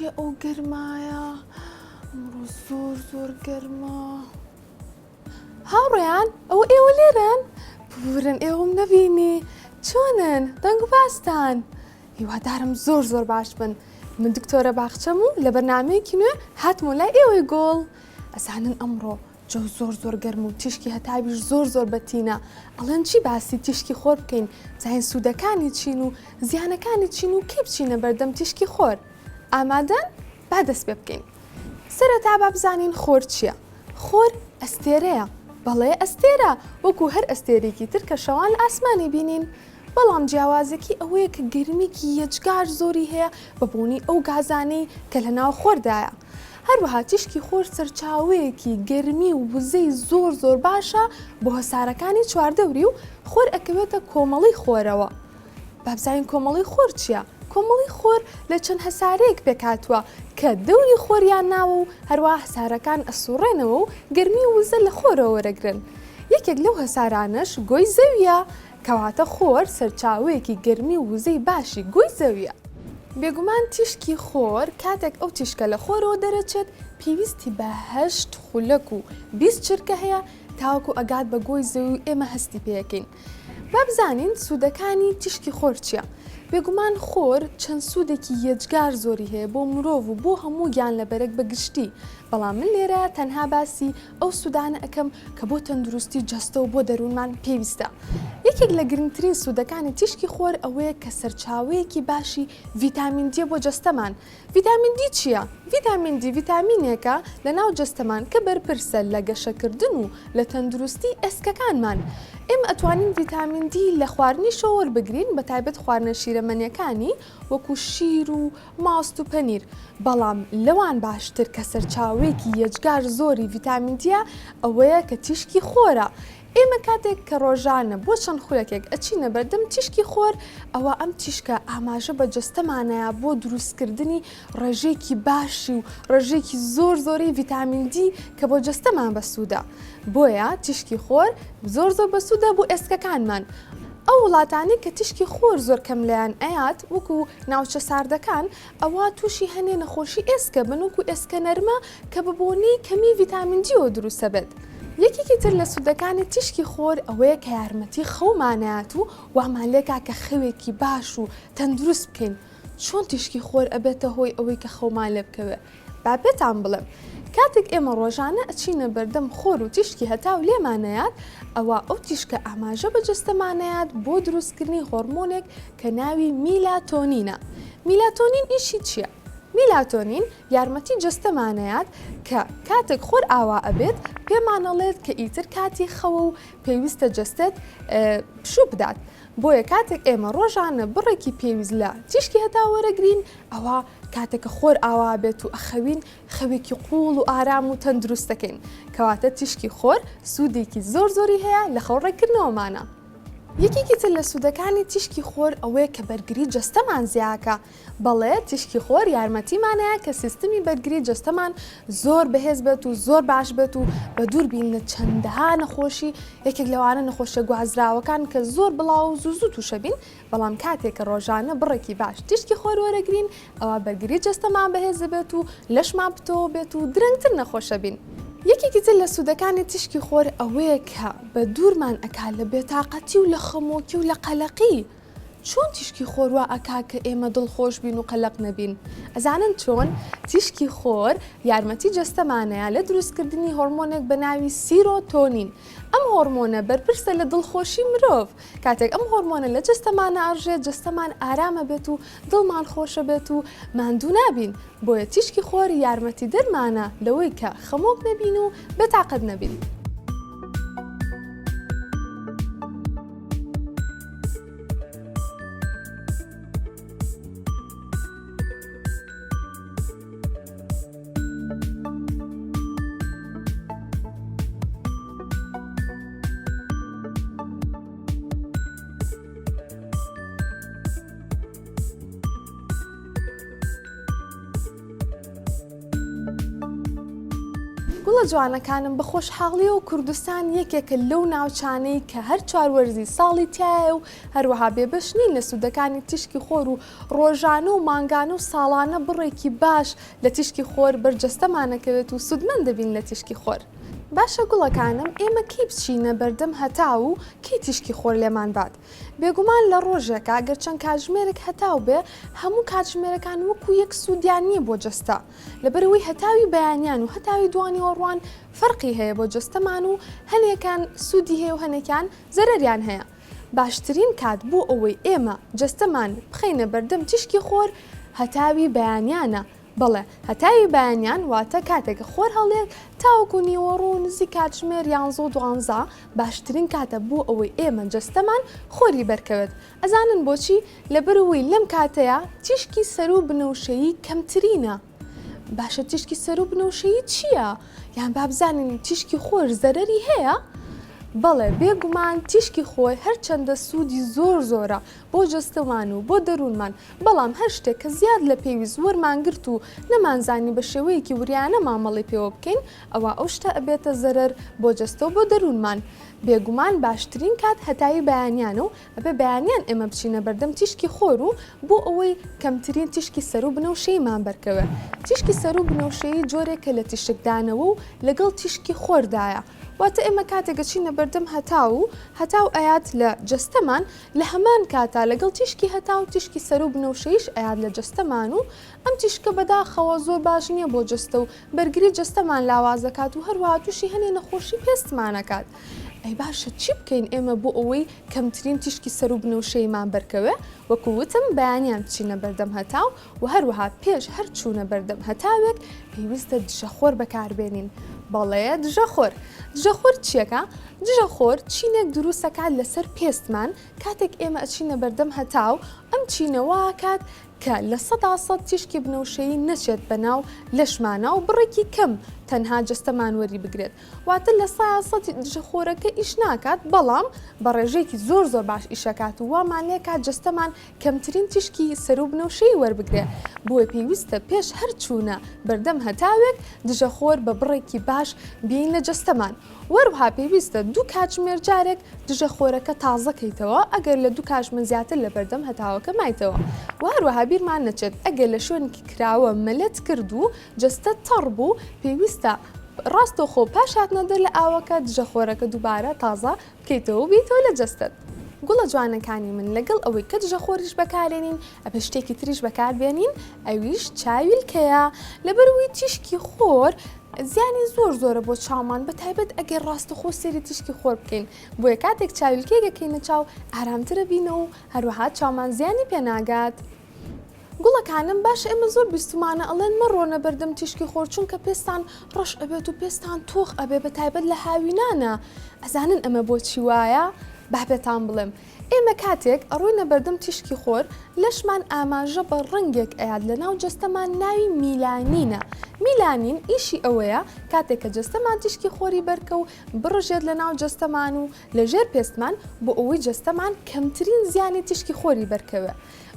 چیە ئەو گەرمایە؟ ئەمڕۆ زۆر گەرمە. هاوڕێیان ئەوە ئێوە لێرن؟ بورن ئێوەم نەبینی. چۆنن؟ دەنگ و باستان؟ هیوادارم زۆر باش بن. من دکتۆرە باخچەم و لە بەرنامەیەکی نوێ هاتمۆ لای ئێوەی گۆڵ. ئەزانن ئەمڕۆ جۆ زۆر گەرم و تیشکی هەتاویش زۆر بەتینە. ئەڵێن چی باسی تیشکی خۆر بکەین؟ زاین سوودەکانی چین و زیانەکانی چین و کەی بچینە بەردەم تیشکی خۆر؟ ئامادەن؟ با دەست پێ بکەین. سەرەتا با بزانین خۆر چییە؟ خۆر ئەستێرەیە. بەڵێ ئەستێرە وەکو هەر ئەستێرێکی تر کە شەوان لە ئاسمانی بینین. بەڵام جیاوازێکی ئەوەیە کە گەرمێکی یەجگار زۆری هەیە بەبوونی ئەو گازانەی کە لە ناو خۆردایە. هەروەها تیشکی خۆر سەرچاوەیەکی گەرمی و وزەی زۆر باشە بۆ هەسارەکانی چواردەوری و خۆر ئەکەوێتە کۆمەڵی خۆرەوە. بابزانین کۆمەڵی خۆر چییە؟ کۆمەڵی خۆر لە چەند هەسارەیەک پێکاتووە کە دەوری خۆریان ناوە و هەروە هەسارەکان ئەسوڕێنەوە و گەرمی و وزە لە خۆرەوە وەرەگرن. یەکێک لەو هەسارانش گۆی زەویە، کەواتە خۆر سەرچاوەیەکی گەرمی و وزەی باشی گۆی زەویە. بێگومان تیشکی خۆر کاتێک ئەو تیشکە لە خۆرەوە دەرەچێت پێویستی بە 8 خولەک و 20 چرکە هەیە تاوەکو ئەگات بە گۆی زەوی و ئێمە هەستی پێەکەین. با بزانین سوودەکانی تیشکی خۆر چییە؟ بێگومان خۆر چەند سوودێکی یەجگار زۆری هەیە بۆ مرۆڤ و بۆ هەموو گیان لەبەرێک بەگشتی. بەڵام من لێرە تەنها باسی ئەو سوودانە ئەەکەم کە بۆ تەندروستی جەستە و بۆ دەروونمان پێویستە. یەکێک لە گرنگترین سوودەکانی تیشکی خۆر ئەوەیە کە سەرچاوەیەکی باشی ڤیتامین دی بۆ جەستەمان. ڤیتامین دی چییە؟ ڤیتامین دی ڤیتامینێکە لە ناو جەستەمان کە بەرپرسە لە گەشەکردن و لە تەندروستی ئێسکەکانمان. ئێمە ئەتوانین ڤیتامین دی لە خواردنی شۆوەر بگرین بە تایبەت خواردنە شیرەمەنیەکانی وەکو شیر و ماست و پەنیر. بەڵام لەوان باشتر کە سەرچاوەیەکی یەجگار زۆری ڤیتامین دیە ئەوەیە کە تیشکی خۆرە. ئێمە کاتێک کە ڕۆژانە بۆ چەند خولەکێک ئەچینە بەردەم تیشکی خۆر ئەوە ئەم تیشکە ئاماژە بە جەستەمانەیە بۆ دروستکردنی ڕێژەیەکی باشی و ڕێژەیەکی زۆری ڤیتامین دی کە بۆ جەستەمان بەسوودە. بۆیە تیشکی خۆر زۆر بەسوودە بۆ ئێسکەکانمان. ئەو وڵاتانی کە تیشکی خۆر زۆر کەم لەیان ئەیات وەکو ناوچە ساردەکان ئەوە تووشی هەنێ نەخۆشی ئێسکە بن وەکو ئێسکە نەرمە کە بەبوونی کەمی ڤیتامین دیەوە دروستە بێت. یەکێکی تر لە سوودەکانی تیشکی خۆر ئەوەیە کە یارمەتی خەومانەیەات و وامان لێکا کە خەوێکی باش و تەندروست بکەین. چۆن تیشکی خۆر ئەبێتە هۆی ئەوەی کە خەومان لێ بکەوێت؟ با پێتان بڵێم. کاتێک ئێمە ڕۆژانە ئەچینە بەردەم خۆر و تیشکی هەتاو لێمانەیات ئەوە ئەو تیشکە ئاماژە بە جەستەمانەیات بۆ دروستکردنی هۆرمۆنێک کە ناوی میلاتۆنینە. میلاتۆنین ئیشی چییە؟ میلاتۆنین یارمەتی جەستەمانەیات کە کاتێک خۆر ئاوا ئەبێت پێمانەڵێت کە ئیتر کاتی خەوە و پێویستە جەستێت پشوو بدات. بۆیە کاتێک ئێمە ڕۆژانە بڕێکی پێویست لە تیشکی هەتا وەرەگرین ئەوە کاتێککە خۆر ئاوا بێت و ئەخەوین خەوێکی قوڵ و ئارام و تەندروستەکەین. کەواتە تیشکی خۆر سوودێکی زۆری هەیە لە خەوڕێکردنەوەمانە. یەکێکی تر لە سوودەکانی تیشکی خۆر ئەوەیە کە بەرگری جەستەمان زیاکە. بەڵێ تیشکی خۆر یارمەتیمانەیە کە سیستمی بەرگری جەستەمان زۆر بەهێز بێت و زۆر باش بێت و بە دوور بین لە چەندەها نەخۆشی. یەکێک لەوانە نەخۆشیە گوازراوەکان کە زۆر بڵاو و زوو تووشە بین. بەڵام کاتێک کە ڕۆژانە بڕێکی باش تیشکی خۆر وەرەگرین ئەوە بەرگری جەستەمان بەهێز بێت و لەشمان بتەوە بێت و درەنگتر نەخۆشە بین. یەکێکی تر لە سوودەکانی تیشکی خۆر ئەوەیە کە بە دوورمان ئەکا لە بێتاقەتی و لە خەمۆکی و لە قەلەقی. چۆن تیشکی خۆر وا ئەکا کە ئێمە دڵخۆش بین و قەلەق نەبین؟ ئەزانن چۆن؟ تیشکی خۆر یارمەتی جەستەمانەیە لە دروستکردنی هۆرمۆنێک بە ناوی سیرۆتۆنین. ئەم هۆرمۆنە بەرپرسە لە دڵخۆشی مرۆڤ. کاتێک ئەم هۆرمۆنە لە جەستەمانە ئەڕژێت جەستەمان ئارامە بێت و دڵمان خۆشە بێت و ماندوو نابین. بۆیە تیشکی خۆر یارمەتی دەرمانە لەوەی کە خەمۆک نەبین و بێتاقەت نەبین. گوڵە جوانەکانم بە خۆشحاڵیەوە کوردستان یەکێکە لەو ناوچانەی کە هەر چواروەرزی ساڵی تایە و هەروەها بێبەش نین لە سوودەکانی تیشکی خۆر و ڕۆژانە و مانگانە و ساڵانە بڕێکی باش لە تیشکی خۆر بەرجەستەمانەکەوێت و سوودمەند دەبین لە تیشکی خۆر. باشە گوڵەکانم ئێمە کی بچینە بەردەم هەتاو و کی تیشکی خۆر لێمان بات. بێگومان لە ڕۆژێکە گەر چەند کاتژمێرێک هەتاو بێ هەموو کاتژمێرەکان وەکو یەک سوودیان نییە بۆ جەستە لەبەرەوەی هەتاوی بەیانیان و هەتاوی دوانی وەڕوان فەرقی هەیە بۆ جەستەمان و هەنێکان سوودی هەیە و هەنێکیان زەرەریان هەیە. باشترین کات بۆ ئەوەی ئێمە جەستەمان بخەینە بەردەم تیشکی خۆر هەتاوی بەیانیانە. بەڵێ هەتاوی بەیانیان واتە کاتێکە خۆر هەڵێت تاوەکو نیوەڕوو نزی کاتژمێر 11 باشترین کاتە بۆ ئەوەی ئێمە جەستەمان خۆری بەرکەوێت. ئەزانن بۆچی؟ لەبەرەوەی لەم کاتەیە تیشکی سەر و بنەوشەیی کەمترینە. باشە تیشکی سەر و بنەوشەیی چییە؟ یان با بزانین تیشکی خۆر زەرەری هەیە؟ بەڵێ بێگومان تیشکی خۆی هەرچەندە سوودی زۆرە بۆ جەستەمان و بۆ دەروونمان، بەڵام هەر شتێک کە زیاد لە پێویست وەرمانگرت و نەمانزانی بە شێوەیەکی وریانە مامەڵی پێوە بکەین ئەوە ئەو شتە ئەبێتە زەرەر بۆ جەستە و بۆ دەروونمان. بێگومان باشترین کات هەتاوی بەیانیانە و ئەبێ بەیانیان ئێمە بچینە بەردەم تیشکی خۆر و بۆ ئەوەی کەمترین تیشکی سەر و بنەوشەیمان بەرکەوێت. تیشکی سەر و بنەوشەیی جۆرێکە لە تیشکدانەوە و لەگەڵ تیشکی خۆردایە. واتە ئێمە کاتێکە چینە بەردەم هەتاو ئەیات لە جەستەمان لە هەمان کاتا لەگەڵ تیشکی هەتاو تیشکی سەر و بنەوشەیش ئەیات لە جەستەمان و ئەم تیشکە بەداخەوە زۆر باش نییە بۆ جەستە و بەرگری جەستەمان لاوازەکات و هەروەها تووشی هەنێ نەخۆشی پێستمانەکات. ئەی باشە چی بکەین ئێمە بۆ ئەوەی کەمترین تیشکی سەر و بنەوشەیمان بەرکەوێ؟ وەکووتم بەیانیان بچینە بەردەم هەتاو و هەروەها پێش هەر چوونە بەردەم هەتاوێک پێویستە دژەخۆر بەکاربێنین. بەڵێ دژەخۆر چیەکە؟ دژەخۆر چینێک دروستەکات لەسەر پێستمان کاتێک ئێمە ئەچینە بەردەم هەتاو ئەم چینەوە کات کە لە 100% تیشکی بنەوشەیی نەچێت بەناو لەشمانە و بڕێکی کەم تەنها جەستەمان وەری بگرێت. واتە لە 100% دژەخۆرەکە ئیش ناکات، بەڵام بە ڕێژەیەکی زۆر باش ئیشەکات و وامان لێ کات جەستەمان کەمترین تیشکی سەر و بنەوشەیی وەربگرێت. بۆیە پێویستە پێش هەر چوونە بەردەم هەتاوێک دژەخۆر بە بڕێکی باش بین لە جەستەمان. وەروها پێویستە 2 کاتژمێر جارێک دژەخۆرەکە تازەکەیتەوە ئەگەر لە 2 کاتژمێر زیاتر لە بەردەم هەتاوەکە مایتەوە. و هەروەها بیرمان نەچێت ئەگەر لە شوێنێکی کراوە مەلەت کرد و جەستە تەڕ بوو پێویستە ڕاستەوخۆ پاش هاتنەدەر لە ئاوەکە دژەخۆرەکە دووبارە تازە بکەیتەوە و بیتەوە لە جەستت. گوڵە جوانەکانی من لەگەڵ ئەوەی کە دژەخۆریش بەکارێنین ئەبێ شتێکی تریش بەکاربێنین ئەویش چاویلکەیە. لەبەرەوەی تیشکی خۆر زیانی زۆرە بۆ چاومان بەتایبەت ئەگەر ڕاستەخۆ سێری تیشکی خۆر بکەین بۆیە کاتێک چاویلکەیەکەینە چاو ئارامترە بینە و هەروەها چاومان زیانی پێناگات. گوڵەکانم باش ئێمە زۆر بیستمانە ئەڵێن مەڕۆنە بەردەم تیشکی خۆر چونکە پێستان ڕەش ئەبێت و پێستان تۆخ ئەبێ بەتایبەت لە هاوینانە. ئەزانن ئەمە بۆچی وایە؟ بابێتان بڵێم ئێمە کاتێک ئەڕۆینە بەردەم تیشکی خۆر لەشمان ئاماژە بە ڕەنگێک ئەیاد لە ناو جەستەمان ناوی میلانینە. میلانین ئیشی ئەوەیە کاتێککە جەستەمان تیشکی خۆری بەرکە و بڕژێت لە ناو جەستەمان و لەژێر پێستمان بۆ ئەوەی جەستەمان کەمترین زیانی تیشکی خۆری بەرکەوێ.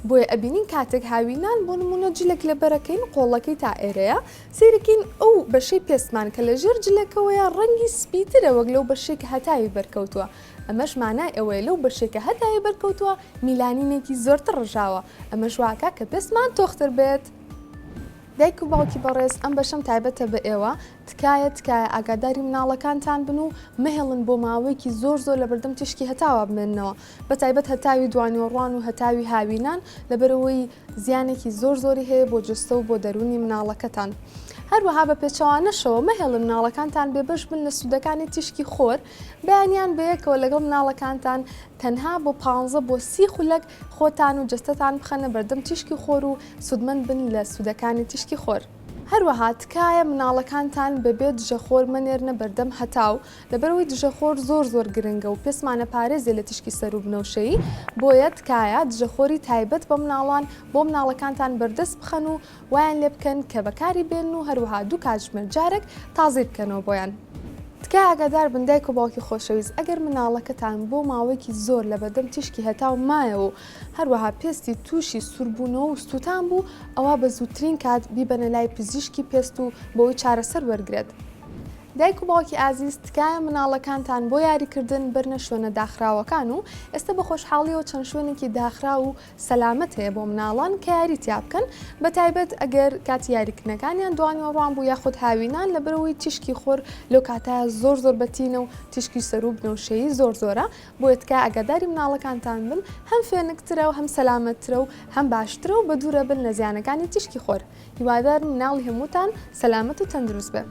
بۆیە ئەبینین کاتێک هاوینان بۆ نمونە جلێک لە بەرەکەین قۆڵەکەی تا ئێرەیە سیرکین ئەو بەشەی پێستمان کە لە ژێر جلەکەوەیە ڕەنگی سپیترە وەک لەو بەشێکە هەتاوی بەرکەوتووە. ئەمەش مانای ئەوەیە لەو بەشێکە هەتاوی بەرکەوتووە میلانینێکی زۆرتر ڕژاوە. ئەمەش واکە کە پێستمان تۆختر بێت. دایک و باوکی بەڕێز ئەم بەشەم تایبەتە بە ئێوە تکایە ئاگاداری مناڵەکانتان بن و مەهێڵن بۆ ماوەیەکی زۆر لە بەردەم تیشکی هەتاوە بمێننەوە بەتایبەت هەتاوی دوانیوەڕوان و هەتاوی هاوینان لەبەرەوەی زیانێکی زۆری هەیە بۆ جستە و بۆ دەرونی مناڵەکەتان. هەروەها بە پێچەوانەشەوە مەهێڵن مناڵەکانتان بێبەش بن لە سوودەکانی تیشکی خۆر بەیانیان بەیەکەوە لەگەڵ مناڵەکانتان تەنها بۆ 15 بۆ 30 خولەک خۆتان و جەستەتان بخەنە بەردەم تیشکی خۆر و سوودمەند بن لە سوودەکانی تیشکی خۆر. هەروەها تکایە مناڵەکانتان بەبێت دژەخۆر مەنێرنە بەردەم هەتاو لەبەرەوەی دژەخۆر زۆر گرنگە و پێسمانە پارێزێ لە تیشکی سەر و بنەوشەیی بۆیە تکایە دژەخۆری تایبەت بە مناڵان بۆ مناڵەکانتان بەردەست بخەن و وایان لێ بکەن کە بەکاری بێن و هەروەها 2 کاتژمێر جارێک تازی بکەنەوە بۆیان. تکای ئاگادار بن دایک و باوکی خۆشەویست ئەگەر مناڵەکەتان بۆ ماوەیەکی زۆر لە بەردەم تیشکی هەتاو مایەوە و هەروەها پێستی تووشی سوربوونەوە و سووتان بوو ئەوە بە زووترین کات بیبەنە لای پزیشکی پێست و بۆی چارەسەر وەرگرێت. دایک و باوکی ئازیز تکایە مناڵەکانتان بۆ یاریکردن برنە شوێنە داخراوەکان و ئێستا بە خۆشحاڵیەوە چەند شوێنێکی داخرا و سەلامەت هەیە بۆ مناڵان کە یاری تیا بکەن بە تایبەت ئەگەر کاتی یاریکردنەکانیان دوانیوەڕوان بوو یاخود هاوینان لە بەرەوەی تیشکی خۆر لەو کاتە زۆر بەتینە و تیشکی سەرو بنەوشەیی زۆرە بۆ تکا ئەگەداری مناڵەکانتان بن هەم فێنکترە و هەم سەلامەتترە و هەم باشترە و بە دوورە بن لە زیانەکانی تیشکی خۆر هیوادار مناڵی هەمووتان سەلامەت و تەندروست بێ.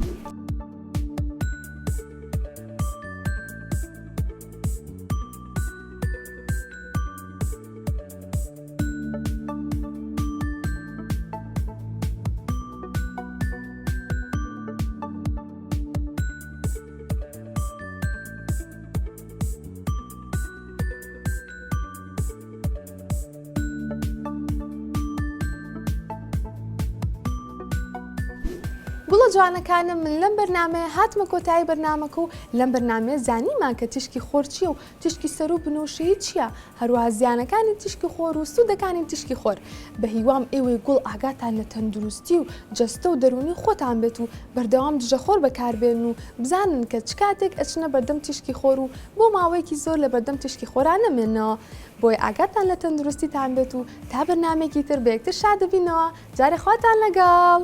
گوڵە جوانەکانم من لەم بەرنامەیە هاتمە کۆتایی بەرنامەکە و لەم بەرنامەیە زانیمان کە تیشکی خۆر چییە و تیشکی سەر و بنەوشەیی چییە هەروەها زیانەکانی تیشکی خۆر و سوودەکانی تیشکی خۆر بە هیوام ئێوەی گوڵ ئاگاتان لە تەندروستی و جەستە و دەرونی خۆتان بێت و بەردەوام دژەخۆر بەکاربێن و بزانن کە چ کاتێک ئەچنە بەردەم تیشکی خۆر و بۆ ماوەیەکی زۆر لە بەردەم تیشکی خۆران نەمێنەوە بۆی ئاگاتان لە تەندروستیتان بێت و تا بەرنامێکی تر بە یەکتر شاد ببینەوە جارێ خواتان لەگەڵ.